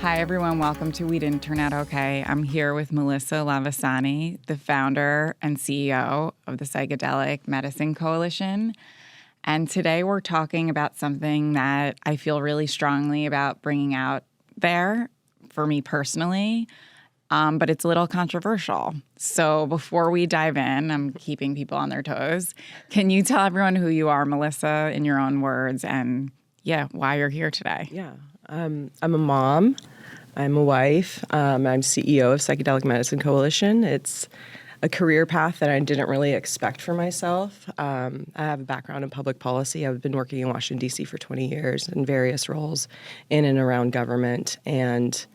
Hi, everyone. Welcome to We Didn't Turn Out Okay. I'm here with Melissa Lavasani, the founder and CEO of the Psychedelic Medicine Coalition. And today we're talking about something that I feel really strongly about bringing out there for me personally, but it's a little controversial. So before we dive in, I'm keeping people on their toes. Can you tell everyone who you are, Melissa, in your own words, and why you're here today? Yeah. I'm a mom. I'm a wife. I'm CEO of Psychedelic Medicine Coalition. It's a career path that I didn't really expect for myself. I have a background in public policy. I've been working in Washington, D.C. for 20 years in various roles in and around government. And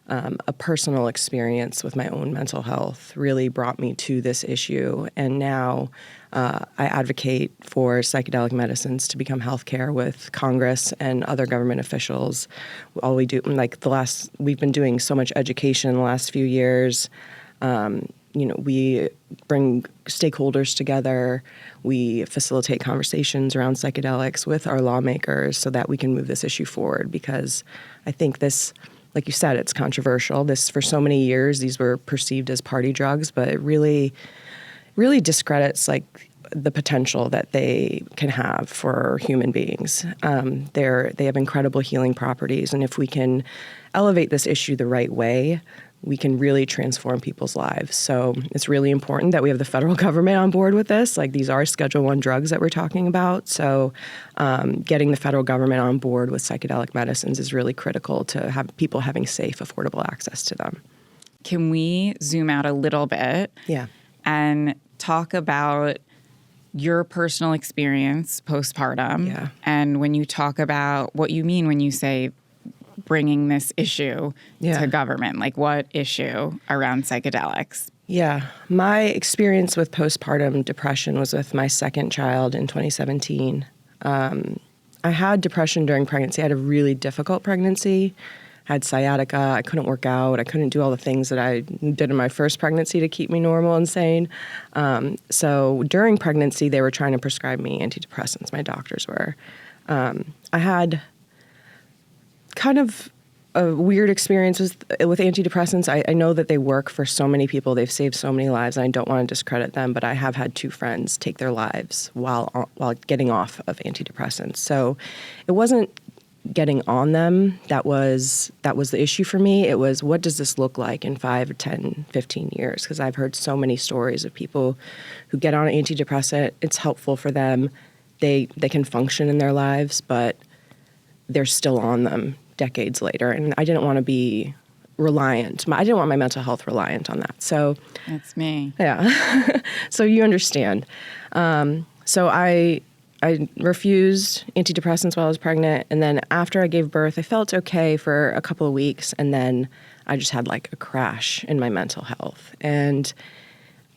a personal experience with my own mental health really brought me to this issue. And now I advocate for psychedelic medicines to become healthcare with Congress and other government officials. All we do, we've been doing so much education in the last few years. We bring stakeholders together. We facilitate conversations around psychedelics with our lawmakers so that we can move this issue forward, because I think this, like you said, it's controversial. For so many years, these were perceived as party drugs, but it really discredits the potential that they can have for human beings. They have incredible healing properties, and if we can elevate this issue the right way, we can really transform people's lives. So it's really important that we have the federal government on board with this. These are Schedule I drugs that we're talking about. So getting the federal government on board with psychedelic medicines is really critical to have people having safe, affordable access to them. Can we zoom out a little bit? Yeah. And talk about your personal experience postpartum. Yeah. And when you talk about what you mean when you say bringing this issue to government, what issue around psychedelics? Yeah. My experience with postpartum depression was with my second child in 2017. I had depression during pregnancy. I had a really difficult pregnancy. I had sciatica. I couldn't work out. I couldn't do all the things that I did in my first pregnancy to keep me normal and sane. So during pregnancy, they were trying to prescribe me antidepressants. My doctors were. I had kind of a weird experience with antidepressants. I know that they work for so many people. They've saved so many lives, and I don't want to discredit them, but I have had two friends take their lives while getting off of antidepressants. So it wasn't getting on them that was the issue for me. It was, what does this look like in 5 or 10, 15 years? Because I've heard so many stories of people who get on an antidepressant. It's helpful for them. They can function in their lives, but they're still on them decades later. And I didn't want to be reliant. I didn't want my mental health reliant on that. So that's me. Yeah. So you understand. So I refused antidepressants while I was pregnant. And then after I gave birth, I felt okay for a couple of weeks. And then I just had a crash in my mental health. And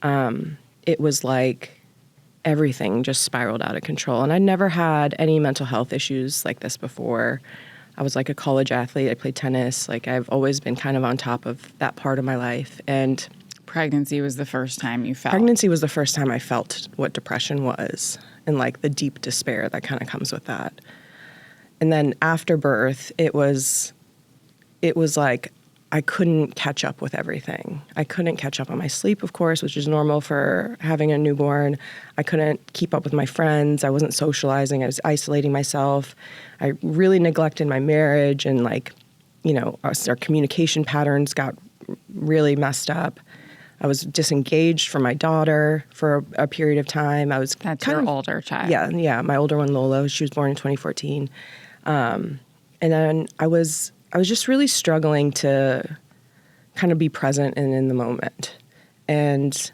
it was like everything just spiraled out of control. And I'd never had any mental health issues like this before. I was a college athlete. I played tennis. I've always been kind of on top of that part of my life. And pregnancy was the first time you felt? Pregnancy was the first time I felt what depression was, and the deep despair that kind of comes with that. And then after birth, it was I couldn't catch up with everything. I couldn't catch up on my sleep, of course, which is normal for having a newborn. I couldn't keep up with my friends. I wasn't socializing. I was isolating myself. I really neglected my marriage, and our communication patterns got really messed up. I was disengaged from my daughter for a period of time. That's your older child. Yeah, my older one, Lola. She was born in 2014. And then I was just really struggling to kind of be present and in the moment. And,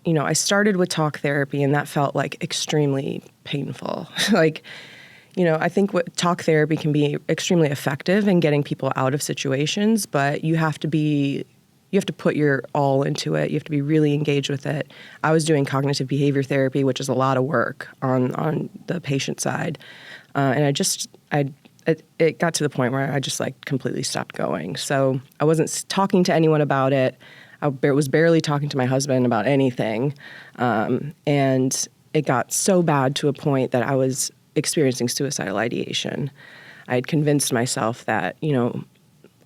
I started with talk therapy, and that felt extremely painful. I think talk therapy can be extremely effective in getting people out of situations, but you have to put your all into it. You have to be really engaged with it. I was doing cognitive behavior therapy, which is a lot of work on the patient side. And it got to the point where I just completely stopped going. So I wasn't talking to anyone about it. I was barely talking to my husband about anything. And it got so bad to a point that I was experiencing suicidal ideation. I had convinced myself that,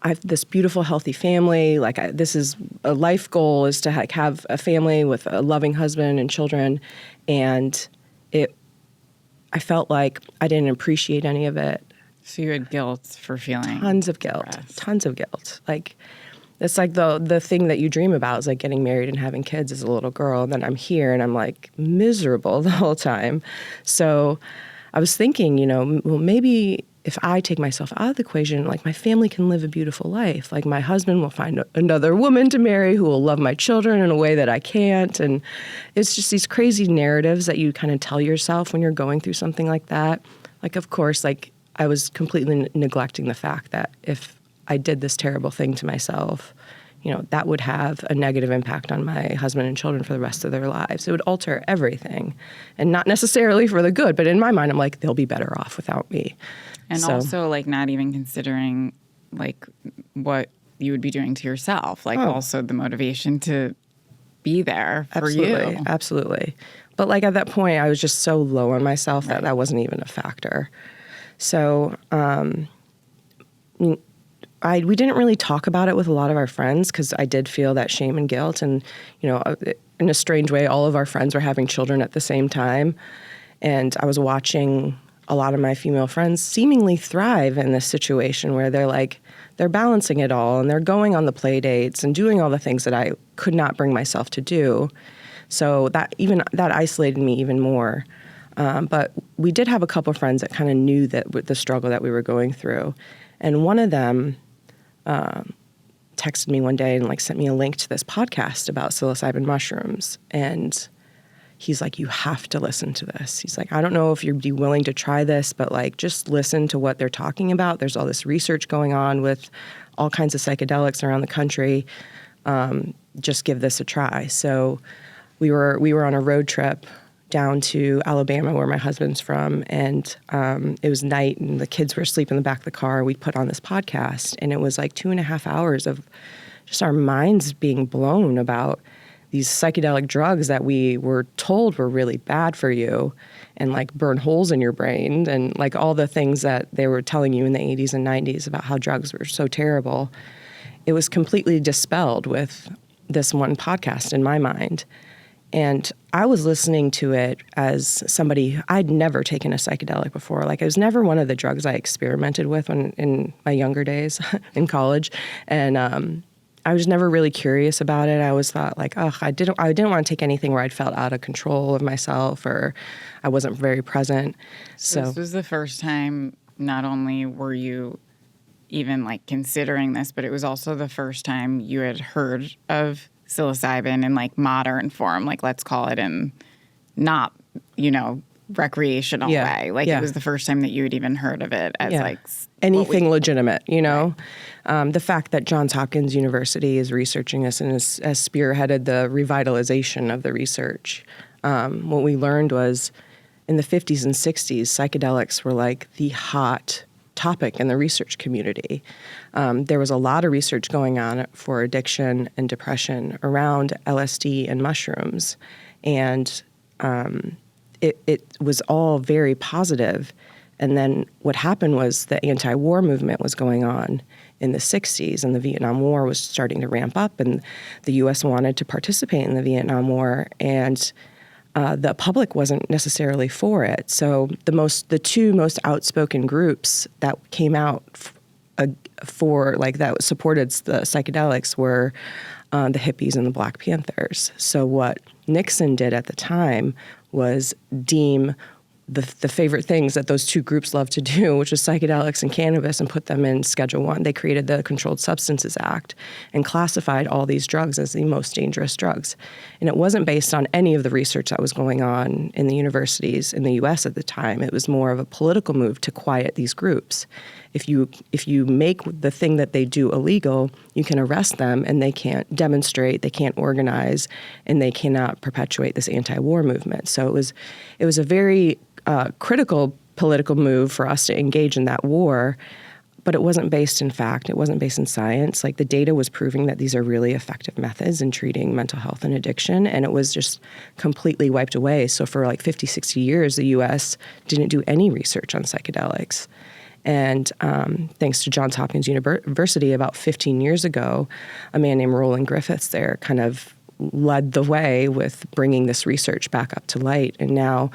I have this beautiful, healthy family. Like, this is a life goal, is to have a family with a loving husband and children. And I felt like I didn't appreciate any of it. So you had guilt for feeling tons of guilt. Like, it's like the thing that you dream about is like getting married and having kids as a little girl. And then I'm here and I'm like miserable the whole time. So I was thinking, well, maybe if I take myself out of the equation, like, my family can live a beautiful life. Like, my husband will find another woman to marry who will love my children in a way that I can't. And it's just these crazy narratives that you kind of tell yourself when you're going through something like that. Like, of course, like, I was completely neglecting the fact that if I did this terrible thing to myself, that would have a negative impact on my husband and children for the rest of their lives. It would alter everything, and not necessarily for the good, but in my mind, I'm like, they'll be better off without me. And also, like, not even considering, like, what you would be doing to yourself, like, also the motivation to be there for you. Absolutely. But, like, at that point, I was just so low on myself that wasn't even a factor. So we didn't really talk about it with a lot of our friends because I did feel that shame and guilt. And, in a strange way, all of our friends were having children at the same time. And I was watching a lot of my female friends seemingly thrive in this situation where they're balancing it all and they're going on the play dates and doing all the things that I could not bring myself to do. So that isolated me even more. But we did have a couple of friends that kind of knew that the struggle that we were going through. And one of them texted me one day and sent me a link to this podcast about psilocybin mushrooms. And he's like, you have to listen to this. He's like, I don't know if you'd be willing to try this, but just listen to what they're talking about. There's all this research going on with all kinds of psychedelics around the country. Just give this a try. So we were on a road trip down to Alabama, where my husband's from, and it was night, and the kids were asleep in the back of the car. We put on this podcast, and it was 2.5 hours of just our minds being blown about these psychedelic drugs that we were told were really bad for you and burn holes in your brain and all the things that they were telling you in the 80s and 90s about how drugs were so terrible. It was completely dispelled with this one podcast in my mind. And I was listening to it as somebody, I'd never taken a psychedelic before. It was never one of the drugs I experimented with in my younger days in college. And I was never really curious about it. I always thought I didn't want to take anything where I'd felt out of control of myself or I wasn't very present. So this was the first time not only were you even considering this, but it was also the first time you had heard of psilocybin in modern form, let's call it in not, recreational way. It was the first time that you had even heard of it as anything legitimate, The fact that Johns Hopkins University is researching this and has spearheaded the revitalization of the research. What we learned was in the 50s and 60s, psychedelics were the hot topic in the research community. There was a lot of research going on for addiction and depression around LSD and mushrooms. And it was all very positive. And then what happened was the anti-war movement was going on in the 60s, and the Vietnam War was starting to ramp up, and the U.S. wanted to participate in the Vietnam War, and the public wasn't necessarily for it. So the two most outspoken groups that came out for that supported the psychedelics were the hippies and the Black Panthers. So what Nixon did at the time was deem the favorite things that those two groups love to do, which was psychedelics and cannabis, and put them in Schedule I. They created the Controlled Substances Act and classified all these drugs as the most dangerous drugs. And it wasn't based on any of the research that was going on in the universities in the U.S. at the time. It was more of a political move to quiet these groups. If you make the thing that they do illegal, you can arrest them, and they can't demonstrate, they can't organize, and they cannot perpetuate this anti-war movement. So it was a very critical political move for us to engage in that war, but it wasn't based in fact. It wasn't based in science. The data was proving that these are really effective methods in treating mental health and addiction, and it was just completely wiped away. So for 50, 60 years, the U.S. didn't do any research on psychedelics. And thanks to Johns Hopkins University, about 15 years ago, a man named Roland Griffiths there kind of led the way with bringing this research back up to light. And now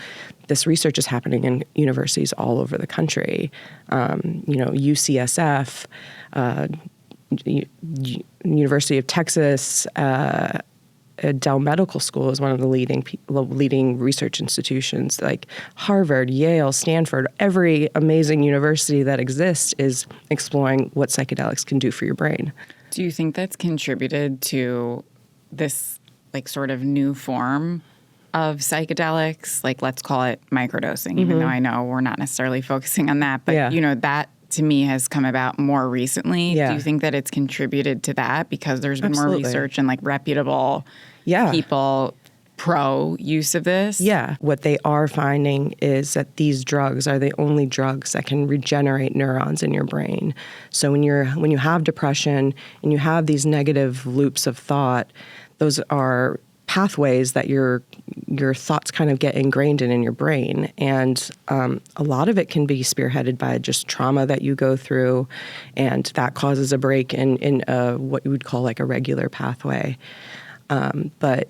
this research is happening in universities all over the country. UCSF, University of Texas, Dell Medical School is one of the leading research institutions. Like Harvard, Yale, Stanford, every amazing university that exists is exploring what psychedelics can do for your brain. Do you think that's contributed to this like sort of new form of psychedelics? Like, let's call it microdosing, even though I know we're not necessarily focusing on that. But, that to me has come about more recently. Yeah. Do you think that it's contributed to that because there's been Absolutely. more research and like reputable people pro use of this? Yeah. What they are finding is that these drugs are the only drugs that can regenerate neurons in your brain. So when you have depression and you have these negative loops of thought, those are pathways that your thoughts kind of get ingrained in your brain. And a lot of it can be spearheaded by just trauma that you go through, and that causes a break in what you would call like a regular pathway. But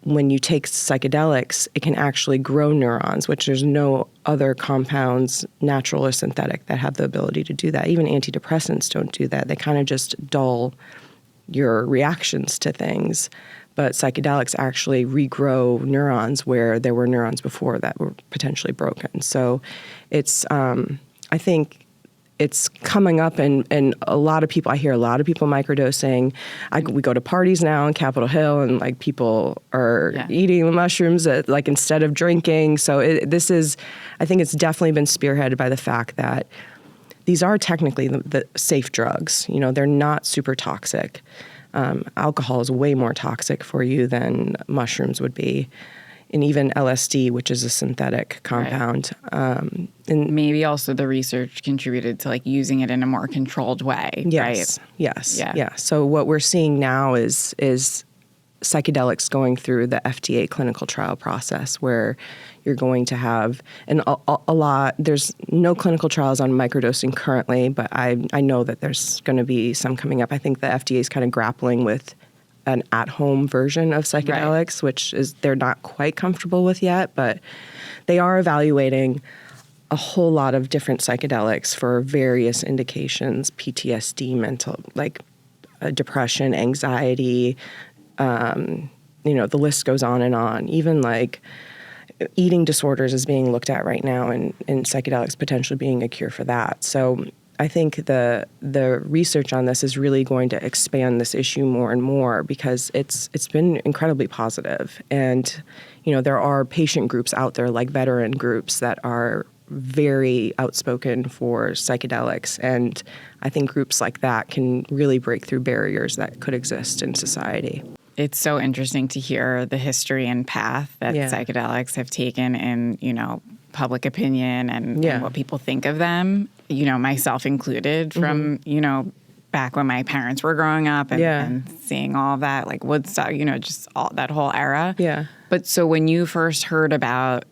when you take psychedelics, it can actually grow neurons, which there's no other compounds, natural or synthetic, that have the ability to do that. Even antidepressants don't do that. They kind of just dull your reactions to things. But psychedelics actually regrow neurons where there were neurons before that were potentially broken. So it's, I think it's coming up, and a lot of people, I hear a lot of people microdosing. We go to parties now in Capitol Hill, and like people are eating the mushrooms like instead of drinking. So I think it's definitely been spearheaded by the fact that these are technically the safe drugs. They're not super toxic. Alcohol is way more toxic for you than mushrooms would be. And even LSD, which is a synthetic compound. Right. And maybe also the research contributed to like using it in a more controlled way, yes, right? Yes. Yeah. Yeah. So what we're seeing now is psychedelics going through the FDA clinical trial process, where you're going to have, and a lot, there's no clinical trials on microdosing currently, but I know that there's going to be some coming up. I think the FDA is kind of grappling with an at-home version of psychedelics, which is they're not quite comfortable with yet, but they are evaluating a whole lot of different psychedelics for various indications: PTSD, mental, like depression, anxiety, the list goes on and on. Even like eating disorders is being looked at right now, and psychedelics potentially being a cure for that. So I think the research on this is really going to expand this issue more and more, because it's been incredibly positive. And, there are patient groups out there, like veteran groups, that are very outspoken for psychedelics. And I think groups like that can really break through barriers that could exist in society. It's so interesting to hear the history and path that psychedelics have taken in, public opinion and what people think of them, myself included, from, back when my parents were growing up and seeing all of that, like Woodstock, just all that whole era. Yeah. But so when you first heard about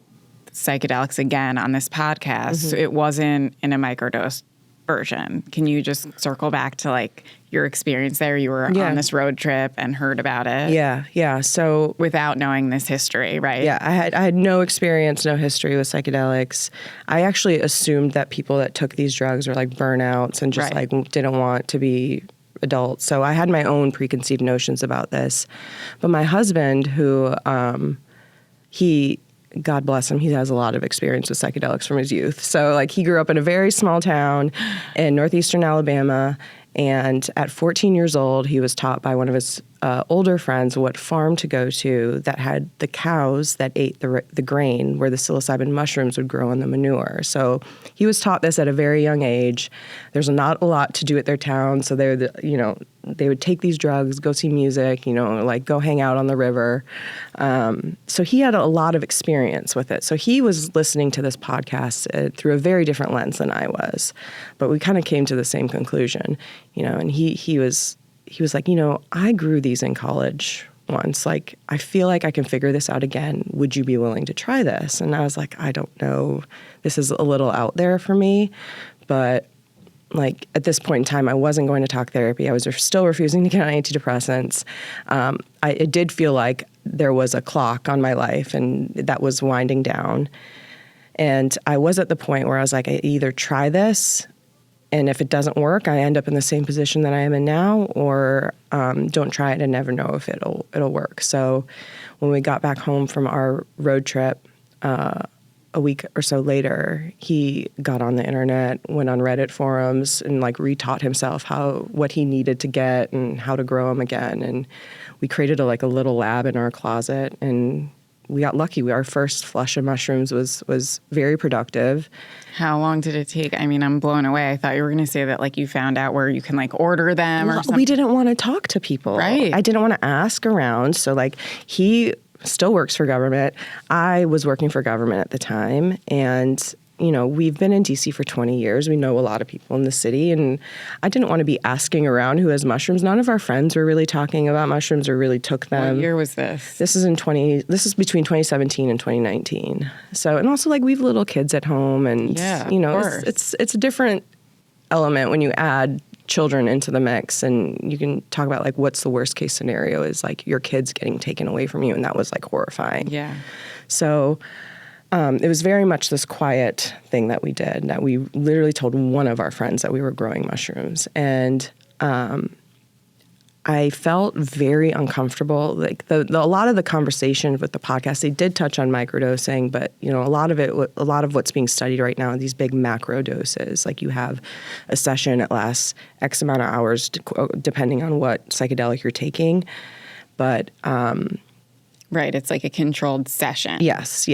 psychedelics again on this podcast, it wasn't in a microdose version. Can you just circle back to like your experience there? You were on this road trip and heard about it. Yeah. So without knowing this history, right? Yeah, I had no experience, no history with psychedelics. I actually assumed that people that took these drugs were like burnouts and just like didn't want to be adults. So I had my own preconceived notions about this. But my husband, who God bless him, he has a lot of experience with psychedelics from his youth. So like he grew up in a very small town in northeastern Alabama, and at 14 years old, he was taught by one of his older friends what farm to go to that had the cows that ate the grain where the psilocybin mushrooms would grow in the manure. So he was taught this at a very young age. There's not a lot to do at their town, so they would take these drugs, go see music, like go hang out on the river. So he had a lot of experience with it. So he was listening to this podcast through a very different lens than I was, but we kind of came to the same conclusion, and he was like, I grew these in college once. Like, I feel like I can figure this out again. Would you be willing to try this? And I was like, I don't know. This is a little out there for me. but like at this point in time, I wasn't going to talk therapy. I was still refusing to get on antidepressants. It did feel like there was a clock on my life and that was winding down. And I was at the point where I was like, I either try this, and if it doesn't work, I end up in the same position that I am in now, or don't try it and never know if it'll work. So when we got back home from our road trip, a week or so later, he got on the internet, went on Reddit forums, and like retaught himself what he needed to get and how to grow them again. And we created a little lab in our closet, and we got lucky. Our first flush of mushrooms was very productive. How long did it take? I mean, I'm blown away. I thought you were going to say that you found out where you can order them or something. We didn't want to talk to people. Right. I didn't want to ask around. So he still works for government. I was working for government at the time. And, we've been in DC for 20 years. We know a lot of people in the city. And I didn't want to be asking around who has mushrooms. None of our friends were really talking about mushrooms or really took them. What year was this? This is between 2017 and 2019. So, and also we have little kids at home, and, it's a different element when you add children into the mix, and you can talk about what's the worst case scenario is your kids getting taken away from you, and that was horrifying. Yeah. So it was very much this quiet thing that we did, that we literally told one of our friends that we were growing mushrooms, and I felt very uncomfortable. A lot of the conversation with the podcast, they did touch on microdosing, but a lot of what's being studied right now are these big macro doses. You have a session that lasts X amount of hours, depending on what psychedelic you're taking. But right, it's a controlled session. Yes,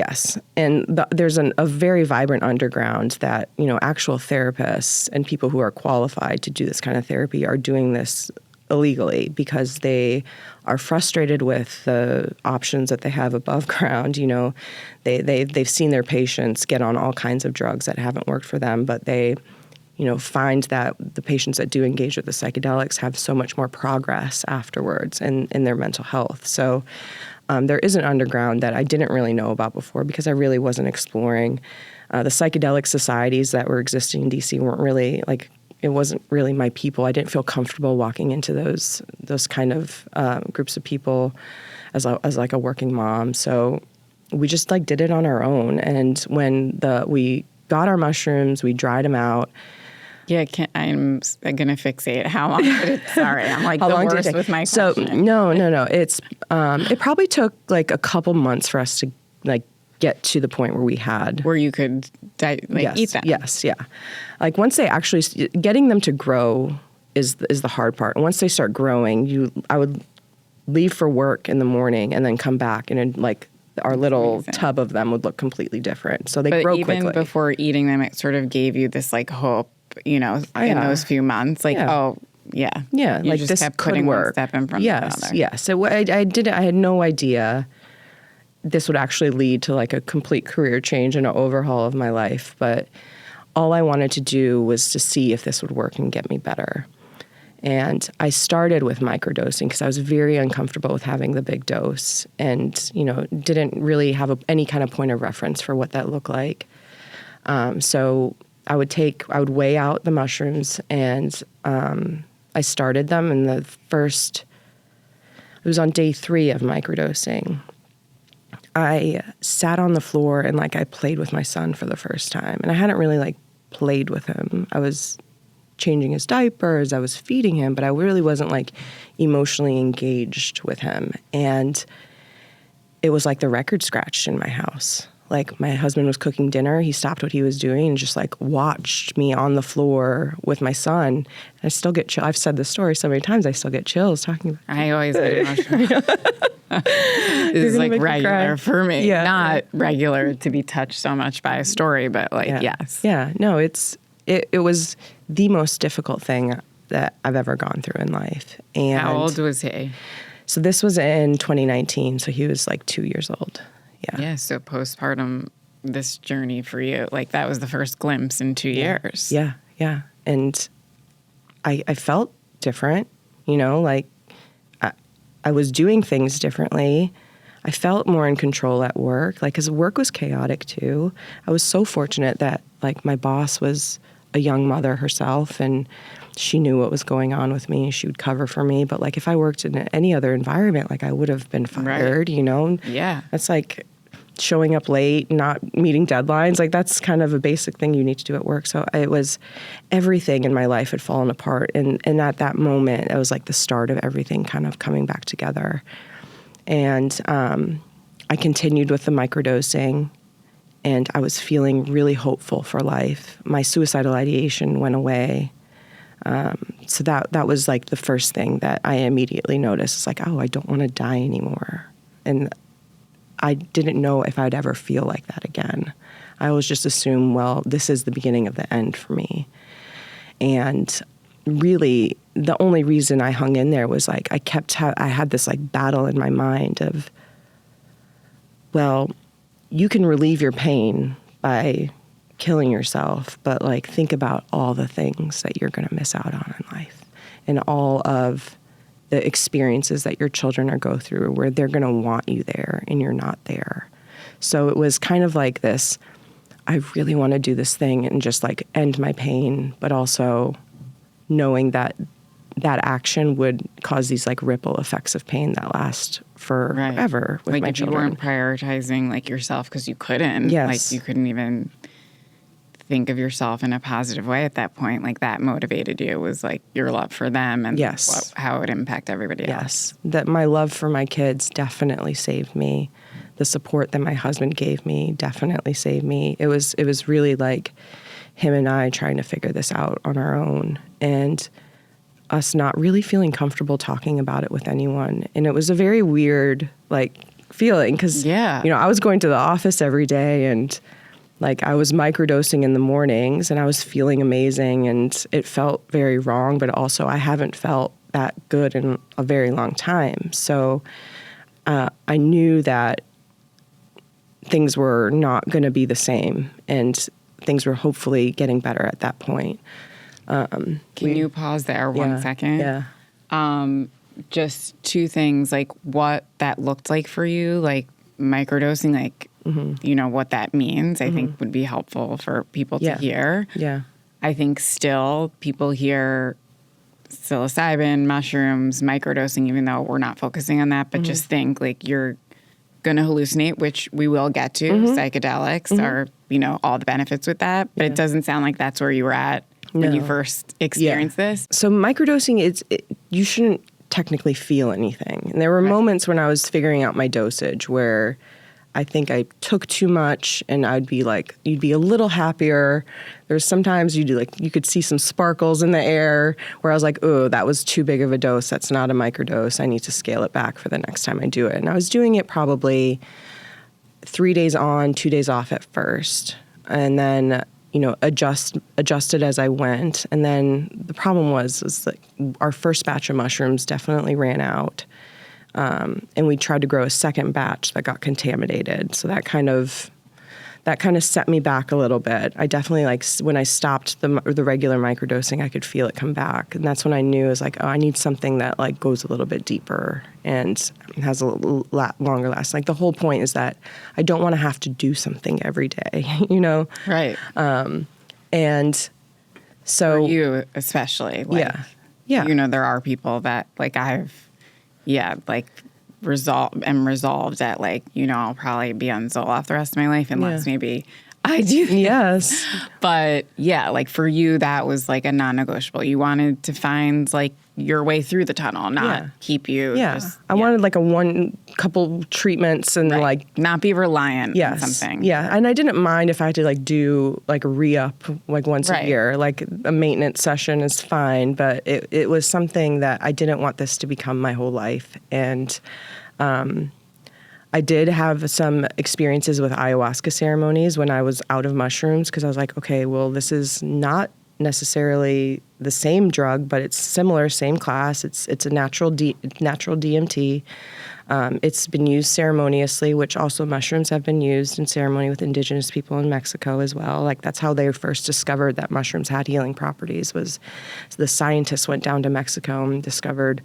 and there's a very vibrant underground that actual therapists and people who are qualified to do this kind of therapy are doing this illegally because they are frustrated with the options that they have above ground. They've seen their patients get on all kinds of drugs that haven't worked for them, but they find that the patients that do engage with the psychedelics have so much more progress afterwards in their mental health. So there is an underground that I didn't really know about before because I really wasn't exploring. The psychedelic societies that were existing in DC weren't really it wasn't really my people. I didn't feel comfortable walking into those kind of groups of people as a working mom. So we just did it on our own. And when we got our mushrooms, we dried them out. Yeah, I'm going to fixate. How long did it? Sorry, I'm the worst with my question. So no. It's it probably took a couple months for us to get to the point where you could eat them. Yes, yeah. Once they actually getting them to grow is the hard part. And once they start growing, I would leave for work in the morning and then come back, and our little tub of them would look completely different. So they grow quickly. But even before eating them, it sort of gave you this hope, in those few months. Oh, yeah. Yeah, you just this kept could putting work. one step in front of another. Yes. So I had no idea this would actually lead to a complete career change and an overhaul of my life. But all I wanted to do was to see if this would work and get me better. And I started with microdosing because I was very uncomfortable with having the big dose and, didn't really have any kind of point of reference for what that looked like. So I would weigh out the mushrooms, and I started them in it was on day 3 of microdosing. I sat on the floor and I played with my son for the first time. And I hadn't really played with him. I was changing his diapers, I was feeding him, but I really wasn't emotionally engaged with him. And it was the record scratched in my house. My husband was cooking dinner, he stopped what he was doing and just watched me on the floor with my son. And I still get chills. I've said this story so many times, I still get chills talking about it. I always get emotional. This is regular for me. Yeah, Not regular to be touched so much by a story, but yes. Yeah, no, it was the most difficult thing that I've ever gone through in life. And how old was he? So this was in 2019, so he was 2 years old. Yeah. Yeah, so postpartum, this journey for you, that was the first glimpse in 2 years. Yeah. And I felt different, I was doing things differently. I felt more in control at work, because work was chaotic too. I was so fortunate that my boss was a young mother herself, and she knew what was going on with me. She would cover for me. But like if I worked in any other environment, like I would have been fired, you know? Yeah. That's like showing up late, not meeting deadlines. Like that's kind of a basic thing you need to do at work. So it was everything in my life had fallen apart. And at that moment, it was like the start of everything kind of coming back together. And I continued with the microdosing, and I was feeling really hopeful for life. My suicidal ideation went away. So that was like the first thing that I immediately noticed. It's like, oh, I don't want to die anymore. And I didn't know if I'd ever feel like that again. I always just assumed, well, this is the beginning of the end for me. And really, the only reason I hung in there was like I had this like battle in my mind of, well, you can relieve your pain by killing yourself, but like think about all the things that you're going to miss out on in life and all of the experiences that your children are go through where they're going to want you there and you're not there. So it was kind of like this, I really want to do this thing and just like end my pain, but also knowing that that action would cause these like ripple effects of pain that last forever with like my if children. You weren't prioritizing like yourself because you couldn't. Yes. Like you couldn't even think of yourself in a positive way at that point. Like that motivated you was like your love for them and how it would impact everybody else. Yes, that my love for my kids definitely saved me. The support that my husband gave me definitely saved me. It was really like him and I trying to figure this out on our own, and us not really feeling comfortable talking about it with anyone. And it was a very weird like feeling because, I was going to the office every day and like I was microdosing in the mornings and I was feeling amazing and it felt very wrong, but also I haven't felt that good in a very long time. So I knew that things were not going to be the same and things were hopefully getting better at that point. Can you pause there 1 second? Yeah. Just two things, like what that looked like for you, like microdosing, like, what that means, I think would be helpful for people to hear. Yeah. I think still people hear psilocybin, mushrooms, microdosing, even though we're not focusing on that, but just think like you're going to hallucinate, which we will get to. Psychedelics are, all the benefits with that, but it doesn't sound like that's where you were at when you first experienced this. So microdosing, you shouldn't technically feel anything. And there were moments when I was figuring out my dosage where I think I took too much and I'd be like, you'd be a little happier. There's sometimes you could see some sparkles in the air where I was like, oh, that was too big of a dose. That's not a microdose. I need to scale it back for the next time I do it. And I was doing it probably 3 days on, 2 days off at first. And then, adjusted as I went. And then the problem was like our first batch of mushrooms definitely ran out. And we tried to grow a second batch that got contaminated. So that kind of set me back a little bit. I definitely when I stopped the regular microdosing, I could feel it come back. And that's when I knew it was like, oh, I need something that like goes a little bit deeper and has a longer last. Like the whole point is that I don't want to have to do something every day, Right. And so for you especially, like, there are people that like resolved at like, I'll probably be on Zoloft the rest of my life unless maybe I do. Yes. But like for you, that was like a non-negotiable. You wanted to find like your way through the tunnel, not keep you. Yeah. I wanted like couple treatments and like not be reliant on something. Yeah. And I didn't mind if I had to like do like a re-up like once a year, like a maintenance session is fine. But it was something that I didn't want this to become my whole life. And I did have some experiences with ayahuasca ceremonies when I was out of mushrooms because I was like, okay, well, this is not necessarily the same drug, but it's similar, same class. It's a natural DMT. It's been used ceremoniously, which also mushrooms have been used in ceremony with indigenous people in Mexico as well. Like that's how they first discovered that mushrooms had healing properties. Was the scientists went down to Mexico and discovered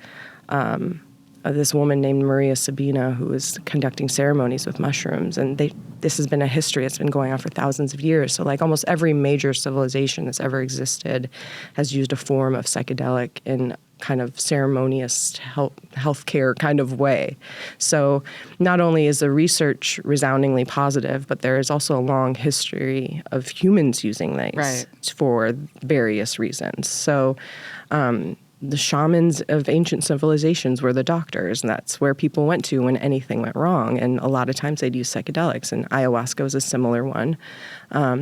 this woman named Maria Sabina who was conducting ceremonies with mushrooms. And this has been a history that's been going on for thousands of years. So like almost every major civilization that's ever existed has used a form of psychedelic in kind of ceremonious healthcare kind of way. So not only is the research resoundingly positive, but there is also a long history of humans using these for various reasons. So the shamans of ancient civilizations were the doctors, and that's where people went to when anything went wrong. And a lot of times they'd use psychedelics, and ayahuasca was a similar one.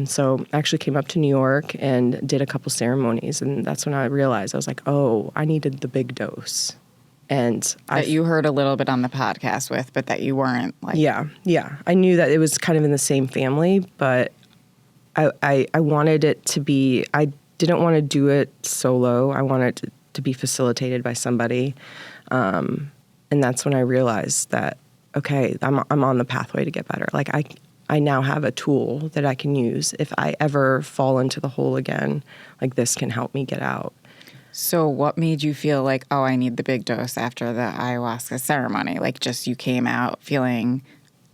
So I actually came up to New York and did a couple ceremonies, and that's when I realized, I was like, oh, I needed the big dose. And that you heard a little bit on the podcast with, but that you weren't like... Yeah. I knew that it was kind of in the same family, but I wanted it to be... I didn't want to do it solo. I wanted to be facilitated by somebody. And that's when I realized that, okay, I'm on the pathway to get better. Like I now have a tool that I can use. If I ever fall into the hole again, like this can help me get out. So what made you feel like, oh, I need the big dose after the ayahuasca ceremony? Like just you came out feeling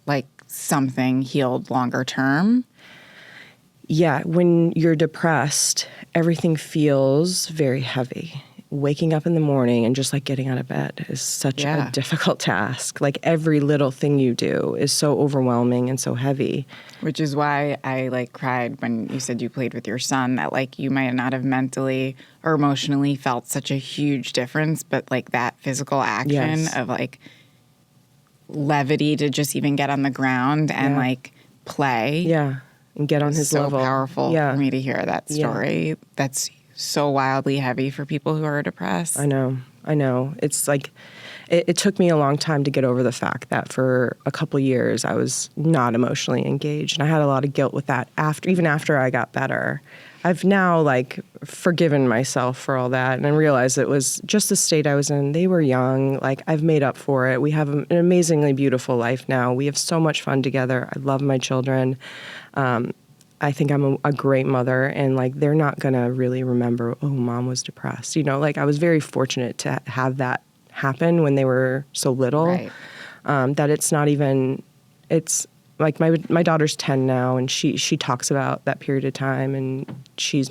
like something healed longer term? Yeah, when you're depressed, everything feels very heavy. Waking up in the morning and just like getting out of bed is such a difficult task. Like every little thing you do is so overwhelming and so heavy. Which is why I like cried when you said you played with your son, that like you might not have mentally or emotionally felt such a huge difference, but like that physical action of like levity to just even get on the ground and like play. Yeah. And get on his level. So powerful for me to hear that story. Yeah. That's so wildly heavy for people who are depressed. I know. It's like, it took me a long time to get over the fact that for a couple years I was not emotionally engaged. And I had a lot of guilt with that even after I got better. I've now like forgiven myself for all that. And I realized it was just the state I was in. They were young. Like I've made up for it. We have an amazingly beautiful life now. We have so much fun together. I love my children. I think I'm a great mother, and like they're not gonna really remember, oh, mom was depressed. You know, like I was very fortunate to have that happen when they were so little. Right. That it's not even. It's like my daughter's 10 now, and she talks about that period of time, and she's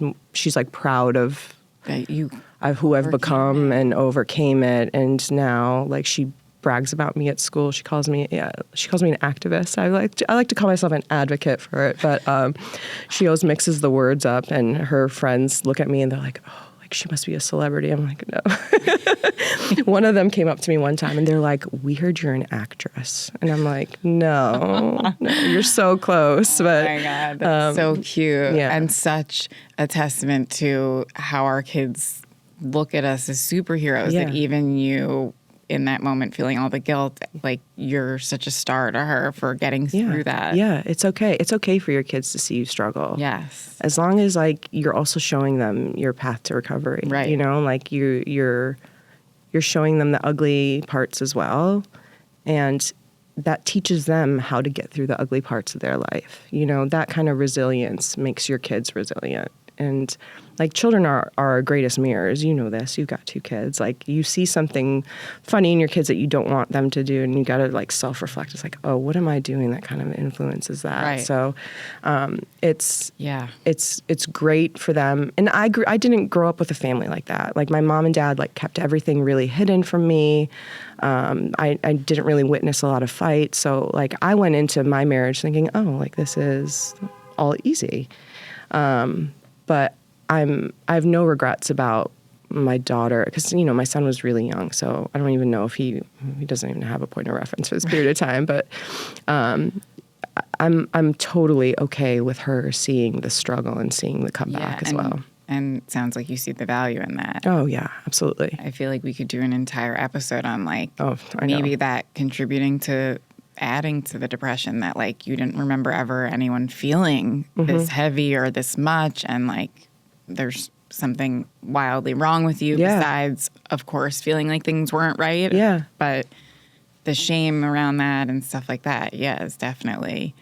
like proud of who I've become and overcame it, and now like she brags about me at school. She calls me an activist. I like to call myself an advocate for it, but she always mixes the words up, and her friends look at me and they're like, oh, like she must be a celebrity. I'm like, no. One of them came up to me one time and they're like, we heard you're an actress. And I'm like, no, you're so close. But, oh my God, that's so cute. Yeah. And such a testament to how our kids look at us as superheroes, that even you in that moment feeling all the guilt, like you're such a star to her for getting through that. Yeah, it's okay. It's okay for your kids to see you struggle. Yes. As long as like you're also showing them your path to recovery. Right. You know, like you're showing them the ugly parts as well. And that teaches them how to get through the ugly parts of their life. You know, that kind of resilience makes your kids resilient. And like children are our greatest mirrors. You know this. You've got 2 kids. Like you see something funny in your kids that you don't want them to do, and you got to like self-reflect. It's like, oh, what am I doing that kind of influences that? Right. So it's great for them. And I didn't grow up with a family like that. Like my mom and dad like kept everything really hidden from me. I didn't really witness a lot of fights. So like I went into my marriage thinking, oh, like this is all easy. But I have no regrets about my daughter, because, you know, my son was really young, so I don't even know if he doesn't even have a point of reference for this period of time. But I'm totally okay with her seeing the struggle and seeing the comeback as well. And it sounds like you see the value in that. Oh, yeah, absolutely. I feel like we could do an entire episode on like maybe that contributing to adding to the depression, that like you didn't remember ever anyone feeling this heavy or this much, and like there's something wildly wrong with you besides, of course, feeling like things weren't right. Yeah. But the shame around that and stuff like that, is definitely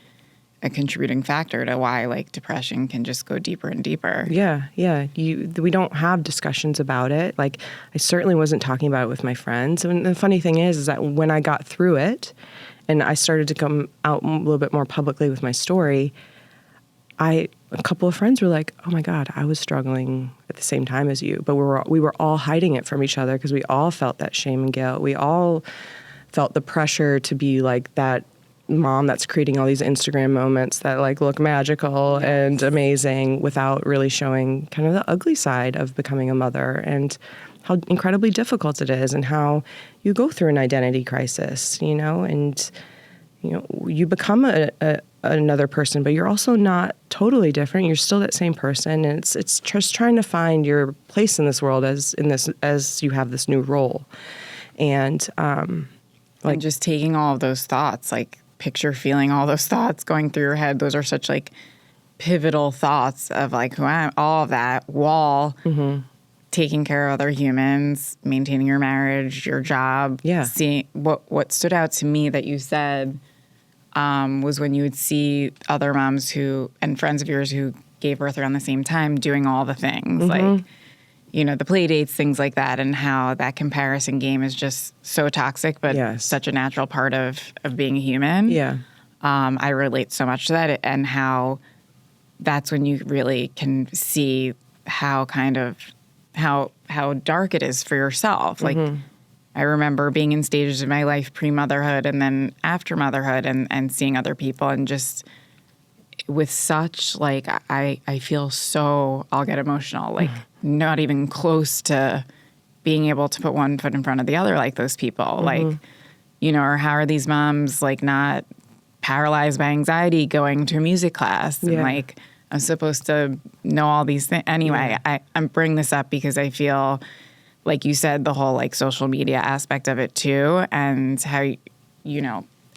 a contributing factor to why like depression can just go deeper and deeper. Yeah. We don't have discussions about it. Like, I certainly wasn't talking about it with my friends. And the funny thing is that when I got through it and I started to come out a little bit more publicly with my story, a couple of friends were like, "Oh my God, I was struggling at the same time as you," but we were all hiding it from each other because we all felt that shame and guilt. We all felt the pressure to be like that mom that's creating all these Instagram moments that like look magical and amazing without really showing kind of the ugly side of becoming a mother and how incredibly difficult it is and how you go through an identity crisis, and you become another person, but you're also not totally different. You're still that same person, and it's just trying to find your place in this world as you have this new role, and and just taking all of those thoughts, like picture feeling all those thoughts going through your head. Those are such like pivotal thoughts of like who I am, all of that while taking care of other humans, maintaining your marriage, your job. Yeah. Seeing what stood out to me that you said was when you would see other moms and friends of yours who gave birth around the same time doing all the things, like, the play dates, things like that, and how that comparison game is just so toxic, but such a natural part of being a human. Yeah. I relate so much to that, and how that's when you really can see how dark it is for yourself. Like, I remember being in stages of my life pre-motherhood and then after motherhood and seeing other people and just with such, like, I feel so, I'll get emotional, like not even close to being able to put one foot in front of the other like those people. Like, or how are these moms, like, not paralyzed by anxiety going to a music class? And, like, I'm supposed to know all these things. Anyway, I'm bringing this up because I feel, like you said, the whole, like, social media aspect of it, too, and how,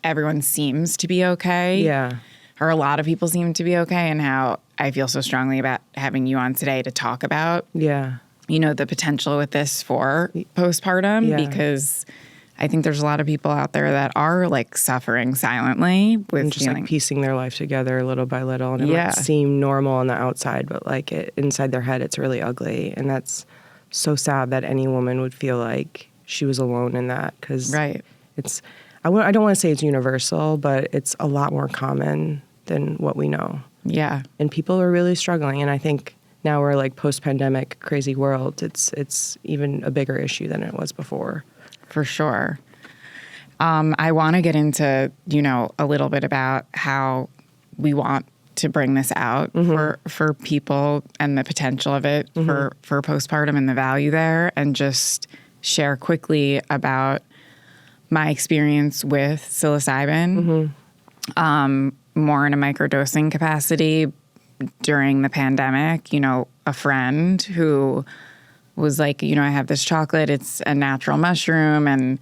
everyone seems to be okay. Yeah. Or a lot of people seem to be okay, and how I feel so strongly about having you on today to talk about, the potential with this for postpartum, because I think there's a lot of people out there that are, like, suffering silently with and just like piecing their life together little by little, and it might seem normal on the outside, but like inside their head, it's really ugly, and that's so sad that any woman would feel like she was alone in that, because it's. I don't want to say it's universal, but it's a lot more common than what we know. Yeah. And people are really struggling. And I think now we're like post-pandemic crazy world. It's even a bigger issue than it was before. For sure. I want to get into, a little bit about how we want to bring this out for people and the potential of it for postpartum and the value there, and just share quickly about my experience with psilocybin, more in a microdosing capacity during the pandemic. A friend who was like, I have this chocolate, it's a natural mushroom. And,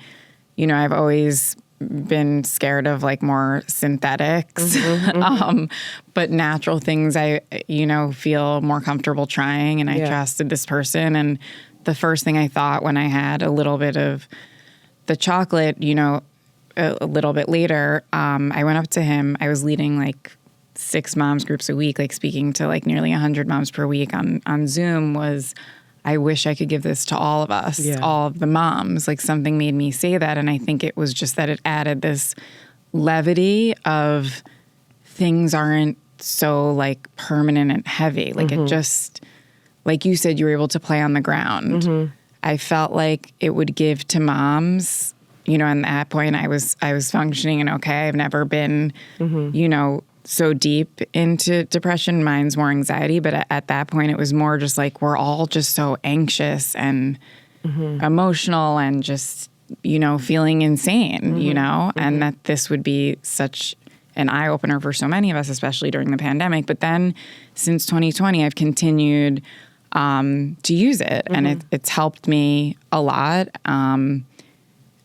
I've always been scared of like more synthetics, but natural things I, feel more comfortable trying. And I trusted this person. And the first thing I thought when I had a little bit of the chocolate, a little bit later, I went up to him. I was leading like 6 moms groups a week, like speaking to like nearly 100 moms per week on Zoom. Was, I wish I could give this to all of us, all of the moms. Like, something made me say that. And I think it was just that it added this levity of things aren't so like permanent and heavy. Like it just, like you said, you were able to play on the ground. I felt like it would give to moms, and at that point I was functioning and okay. I've never been, so deep into depression. Mine's more anxiety, but at that point it was more just like, we're all just so anxious and emotional and just, feeling insane, and that this would be such an eye-opener for so many of us, especially during the pandemic. But then since 2020, I've continued to use it, and it's helped me a lot. And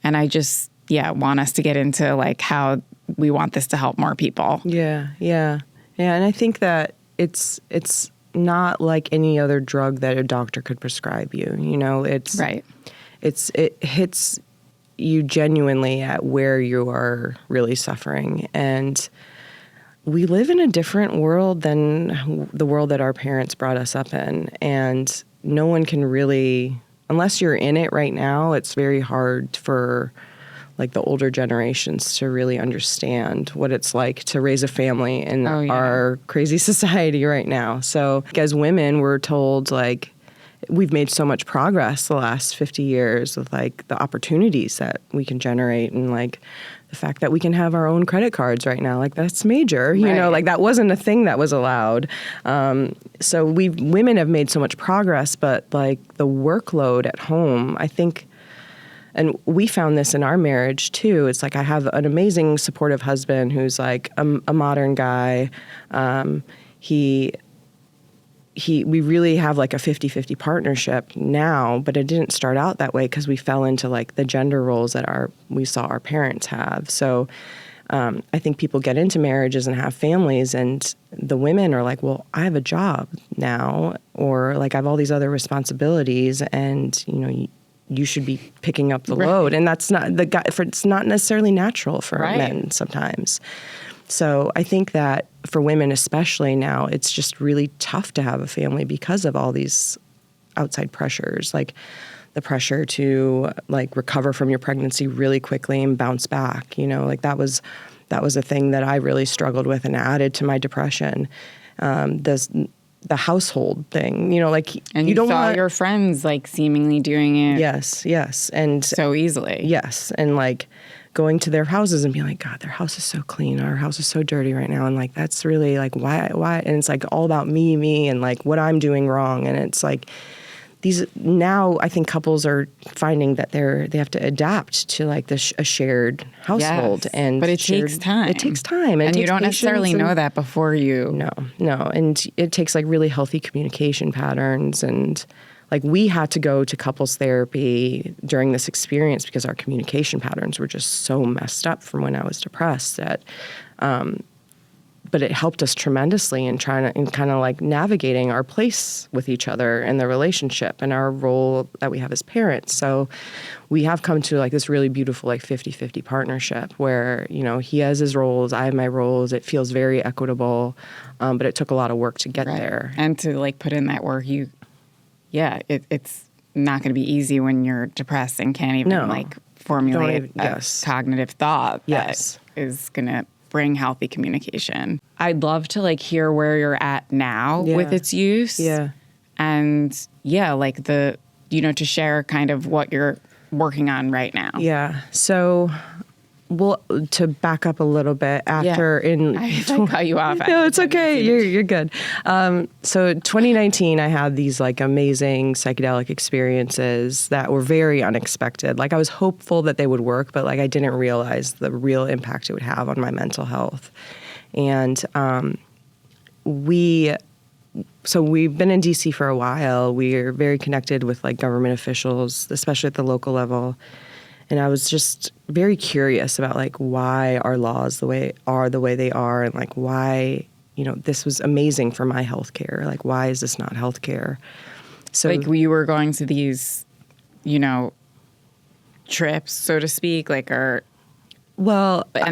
I just, want us to get into like how we want this to help more people. Yeah. And I think that it's not like any other drug that a doctor could prescribe you. It's right. It hits you genuinely at where you are really suffering. And we live in a different world than the world that our parents brought us up in. And no one can really, unless you're in it right now, it's very hard for like the older generations to really understand what it's like to raise a family in our crazy society right now. So as women, we're told like we've made so much progress the last 50 years with like the opportunities that we can generate, and like the fact that we can have our own credit cards right now, like that's major, you know, like that wasn't a thing that was allowed. So women have made so much progress, but like the workload at home, I think, and we found this in our marriage too. It's like I have an amazing supportive husband who's like a modern guy. We really have like a 50-50 partnership now, but it didn't start out that way because we fell into like the gender roles that we saw our parents have. So I think people get into marriages and have families, and the women are like, well, I have a job now, or like I have all these other responsibilities, and you know, you should be picking up the load. And that's not it's not necessarily natural for men sometimes. So I think that for women especially now, it's just really tough to have a family because of all these outside pressures, like the pressure to like recover from your pregnancy really quickly and bounce back. You know, like that was a thing that I really struggled with and added to my depression. The household thing, you know, like and you don't saw your friends like seemingly doing it. Yes, and so easily. Yes, and like going to their houses and being like, God, their house is so clean. Our house is so dirty right now, and like that's really like why? And it's like all about me, and like what I'm doing wrong, and it's like now I think couples are finding that they have to adapt to like a shared household. Yes, but it takes time. It takes time. And you don't necessarily know that before you. No. And it takes like really healthy communication patterns. And like we had to go to couples therapy during this experience because our communication patterns were just so messed up from when I was depressed that, but it helped us tremendously in kind of like navigating our place with each other and the relationship and our role that we have as parents. So we have come to like this really beautiful like 50-50 partnership where, you know, he has his roles, I have my roles. It feels very equitable, but it took a lot of work to get there. And to like put in that work, it's not going to be easy when you're depressed and can't even like formulate a cognitive thought that is going to bring healthy communication. I'd love to like hear where you're at now with its use. Yeah. And like to share kind of what you're working on right now. Yeah. So to back up a little bit after I cut you off. No, it's okay. You're good. So 2019, I had these like amazing psychedelic experiences that were very unexpected. Like I was hopeful that they would work, but like I didn't realize the real impact it would have on my mental health. And we've been in DC for a while. We're very connected with like government officials, especially at the local level. And I was just very curious about like why our laws the way they are, and like why, you know, this was amazing for my healthcare. Like why is this not healthcare? So like you were going to these, you know, trips, so to speak, like and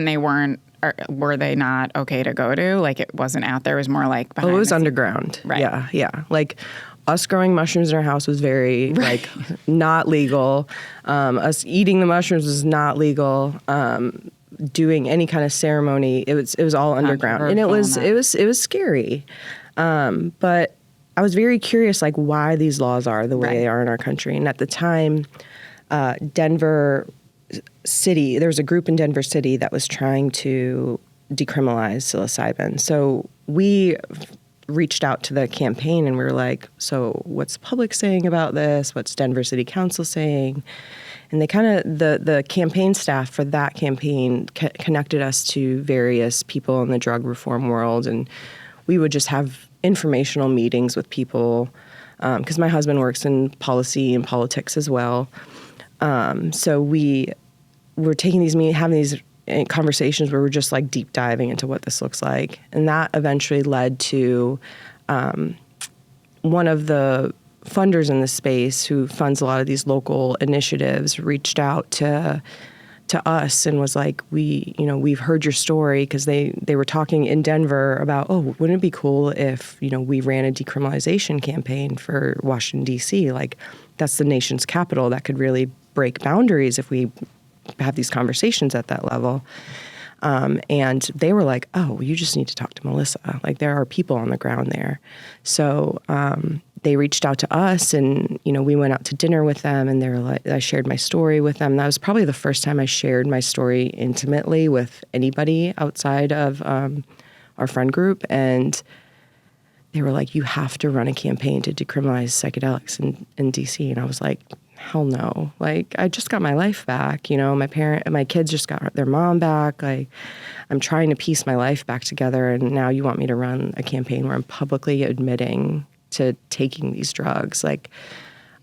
they weren't. Were they not okay to go to? Like it wasn't out there. It was more like behind it was underground. Right. Yeah. Like us growing mushrooms in our house was very like not legal. Us eating the mushrooms was not legal. Doing any kind of ceremony, it was all underground, and it was scary. But I was very curious, like why these laws are the way they are in our country. And at the time, Denver City, there was a group in Denver City that was trying to decriminalize psilocybin. So we reached out to the campaign and we were like, so what's the public saying about this? What's Denver City Council saying? And they kind of, the campaign staff for that campaign connected us to various people in the drug reform world. And we would just have informational meetings with people because my husband works in policy and politics as well. So we were taking these having these conversations where we're just like deep diving into what this looks like. And that eventually led to one of the funders in the space who funds a lot of these local initiatives reached out to to us and was like, we've heard your story, because they were talking in Denver about, oh, wouldn't it be cool if, we ran a decriminalization campaign for Washington, D.C.? Like, that's the nation's capital. That could really break boundaries if we have these conversations at that level. And they were like, oh, you just need to talk to Melissa. Like, there are people on the ground there. So they reached out to us, and, we went out to dinner with them, and they were like, I shared my story with them. That was probably the first time I shared my story intimately with anybody outside of our friend group. And they were like, you have to run a campaign to decriminalize psychedelics in DC. And I was like, hell no. Like, I just got my life back. My kids just got their mom back. Like, I'm trying to piece my life back together. And now you want me to run a campaign where I'm publicly admitting to taking these drugs. Like,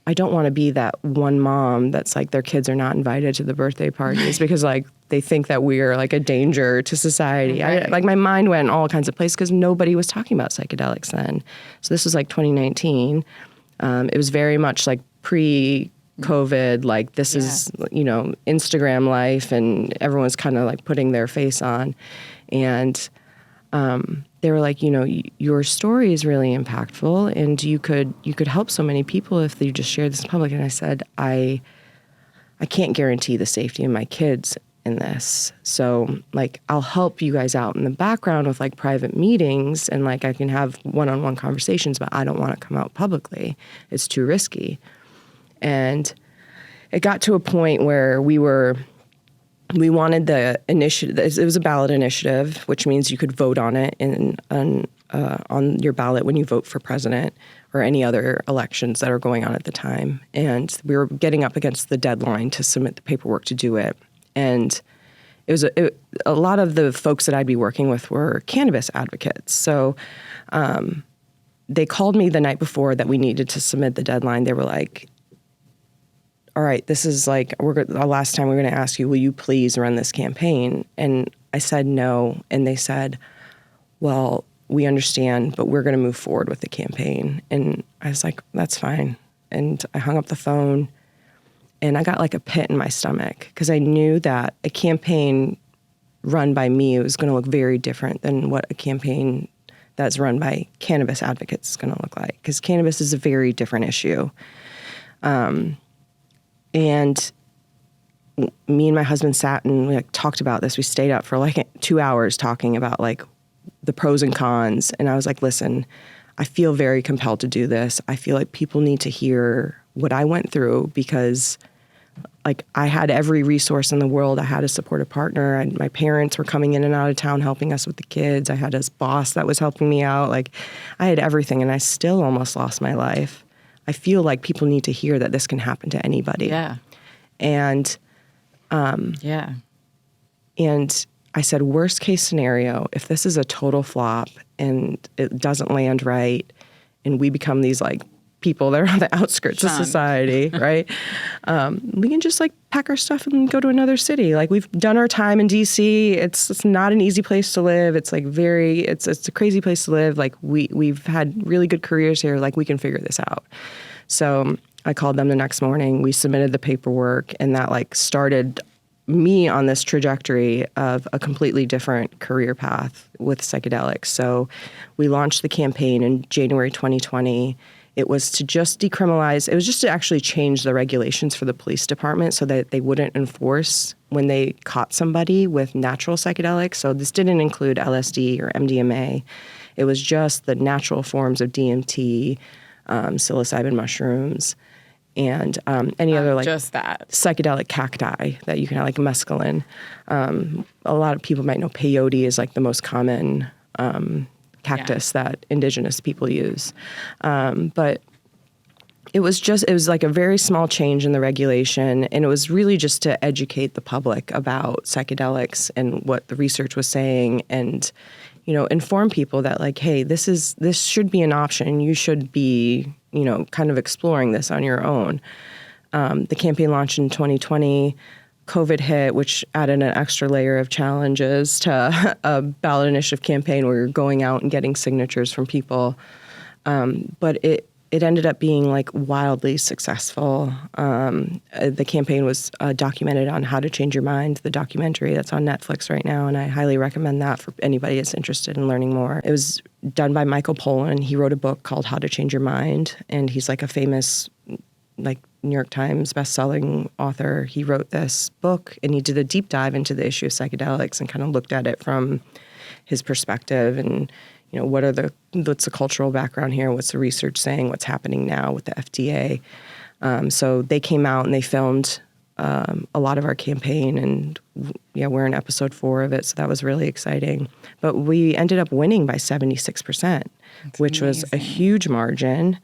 I don't want to be that one mom that's like, their kids are not invited to the birthday parties because like they think that we are like a danger to society. Right. My mind went in all kinds of places because nobody was talking about psychedelics then. So this was like 2019. It was very much like pre-COVID, like this is, Instagram life, and everyone's kind of like putting their face on. And they were like, your story is really impactful, and you could help so many people if you just share this in public. And I said, I can't guarantee the safety of my kids in this. So like, I'll help you guys out in the background with like private meetings, and like I can have one-on-one conversations, but I don't want to come out publicly. It's too risky. And it got to a point where we wanted the initiative. It was a ballot initiative, which means you could vote on it on your ballot when you vote for president or any other elections that are going on at the time. And we were getting up against the deadline to submit the paperwork to do it. And it was a lot of the folks that I'd be working with were cannabis advocates. So they called me the night before that we needed to submit the deadline. They were like, all right, this is like, the last time we're going to ask you, will you please run this campaign? And I said no. And they said, well, we understand, but we're going to move forward with the campaign. And I was like, that's fine. And I hung up the phone, and I got like a pit in my stomach because I knew that a campaign run by me was going to look very different than what a campaign that's run by cannabis advocates is going to look like, because cannabis is a very different issue. And me and my husband sat and we talked about this. We stayed up for like 2 hours talking about like the pros and cons. And I was like, listen, I feel very compelled to do this. I feel like people need to hear what I went through, because like I had every resource in the world. I had a supportive partner. My parents were coming in and out of town helping us with the kids. I had this boss that was helping me out. Like I had everything, and I still almost lost my life. I feel like people need to hear that this can happen to anybody. Yeah. And and I said, worst case scenario, if this is a total flop and it doesn't land right, and we become these like people that are on the outskirts of society, right? We can just like pack our stuff and go to another city. Like we've done our time in DC. It's not an easy place to live. It's like it's a crazy place to live. Like we've had really good careers here. Like we can figure this out. So I called them the next morning. We submitted the paperwork, and that like started me on this trajectory of a completely different career path with psychedelics. So we launched the campaign in January 2020. It was to just decriminalize. It was just to actually change the regulations for the police department so that they wouldn't enforce when they caught somebody with natural psychedelics. So this didn't include LSD or MDMA. It was just the natural forms of DMT, psilocybin mushrooms, and any other like just that psychedelic cacti that you can have, like mescaline. A lot of people might know peyote is like the most common cactus that indigenous people use. But it was like a very small change in the regulation, and it was really just to educate the public about psychedelics and what the research was saying, and inform people that like, hey, this should be an option. You should be, kind of exploring this on your own. The campaign launched in 2020. COVID hit, which added an extra layer of challenges to a ballot initiative campaign where you're going out and getting signatures from people. But it ended up being like wildly successful. The campaign was documented on How to Change Your Mind, the documentary that's on Netflix right now, and I highly recommend that for anybody that's interested in learning more. It was done by Michael Pollan. He wrote a book called How to Change Your Mind, and he's like a famous like New York Times best-selling author. He wrote this book, and he did a deep dive into the issue of psychedelics and kind of looked at it from his perspective and, you know, what's the cultural background here? What's the research saying? What's happening now with the FDA? So they came out and they filmed a lot of our campaign, and yeah, we're in episode 4 of it, so that was really exciting. But we ended up winning by 76%, which was a huge margin.